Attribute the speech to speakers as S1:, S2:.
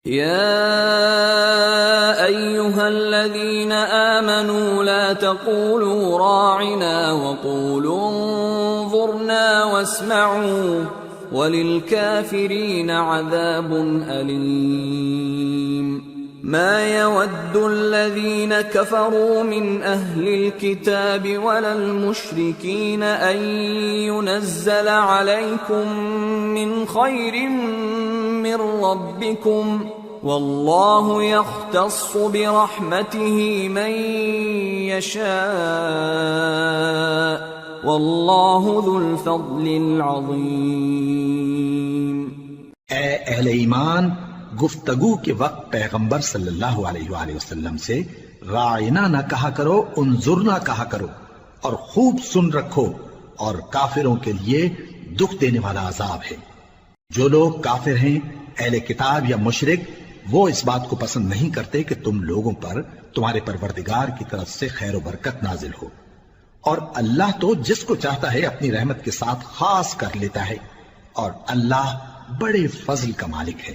S1: يا أيها الذين آمنوا لا تقولوا راعنا وقولوا انظرنا واسمعوا وللكافرين عذاب أليم ما يود الذين كفروا من أهل الكتاب ولا المشركين أن ينزل عليكم من خير من ربكم والله يختص برحمته من يشاء والله ذو الفضل العظيم۔
S2: اے اہل ایمان، گفتگو کے وقت پیغمبر صلی اللہ علیہ وآلہ وسلم سے راعنا نہ کہا کرو، انظرنا کہا کرو، اور خوب سن رکھو، اور کافروں کے لیے دکھ دینے والا عذاب ہے۔ جو لوگ کافر ہیں، اہل کتاب یا مشرک، وہ اس بات کو پسند نہیں کرتے کہ تم لوگوں پر تمہارے پروردگار کی طرف سے خیر و برکت نازل ہو، اور اللہ تو جس کو چاہتا ہے اپنی رحمت کے ساتھ خاص کر لیتا ہے، اور اللہ بڑے فضل کا مالک ہے۔